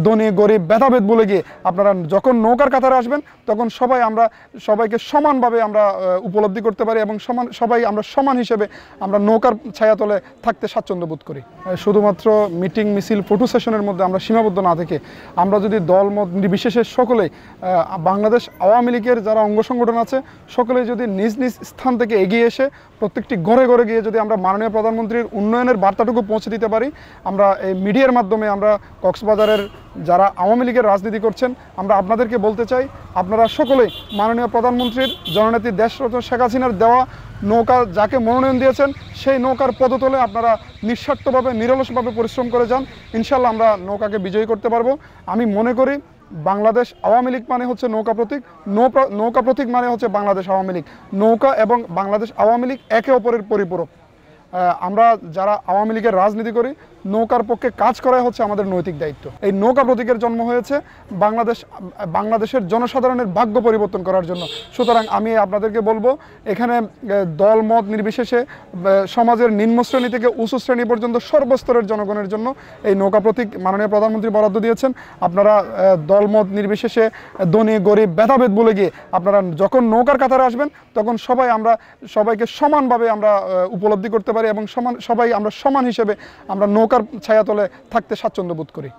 ধনী গরিব ভেদাভেদ ভুলে গিয়ে আপনারা যখন নৌকার কাতারে আসবেন তখন সবাইকে সমানভাবে আমরা উপলব্ধি করতে পারি এবং সবাই আমরা সমান হিসেবে আমরা নৌকার ছায়াতলে থাকতে স্বাচ্ছন্দ্য বোধ করি। শুধুমাত্র মিটিং মিছিল ফটো সেশনের মধ্যে আমরা সীমাবদ্ধ না থেকে আমরা যদি দলমত নির্বিশেষে সকলেই বাংলাদেশ আওয়ামী লীগের যারা অঙ্গ সংগঠন আছে সকলেই যদি নিজ নিজ স্থান থেকে এগিয়ে এসে প্রত্যেকটি ঘরে ঘরে গিয়ে যদি আমরা মাননীয় প্রধানমন্ত্রীর উন্নয়নের বার্তাটুকু পৌঁছে দিতে পারি, আমরা এই মিডিয়ার মাধ্যমে আমরা কক্সবাজারের যারা আওয়ামী লীগের রাজনীতি করছেন আমরা আপনাদেরকে বলতে চাই, আপনারা সকলেই মাননীয় প্রধানমন্ত্রীর জননেত্রী দেশরত্ন শেখ হাসিনার দেওয়া নৌকা যাকে মনোনয়ন দিয়েছেন সেই নৌকার পদতলে আপনারা নিঃস্বার্থভাবে নিরলসভাবে পরিশ্রম করে যান। ইনশাল্লাহ আমরা নৌকাকে বিজয়ী করতে পারবো। আমি মনে করি বাংলাদেশ আওয়ামী লীগ মানে হচ্ছে নৌকা প্রতীক, নৌকা প্রতীক মানে হচ্ছে বাংলাদেশ আওয়ামী লীগ। নৌকা এবং বাংলাদেশ আওয়ামী লীগ একে অপরের পরিপূরক। আমরা যারা আওয়ামী লীগের রাজনীতি করি নৌকার পক্ষে কাজ করাই হচ্ছে আমাদের নৈতিক দায়িত্ব। এই নৌকা প্রতীকের জন্ম হয়েছে বাংলাদেশের জনসাধারণের ভাগ্য পরিবর্তন করার জন্য। সুতরাং আমি আপনাদেরকে বলবো এখানে দল মত নির্বিশেষে সমাজের নিম্ন শ্রেণী থেকে উঁচু শ্রেণী পর্যন্ত সর্বস্তরের জনগণের জন্য এই নৌকা প্রতীক মাননীয় প্রধানমন্ত্রী বরাদ্দ দিয়েছেন। আপনারা দল মত নির্বিশেষে ধনী গরিব ভেদাভেদ ভুলে গিয়ে আপনারা যখন নৌকার কাতারে আসবেন তখন সবাইকে সমানভাবে আমরা উপলব্ধি করতে পারি এবং সবাই আমরা সমান হিসেবে আমরা নৌকার ছায়াতলে থাকতে স্বাচ্ছন্দ্য বোধ করি।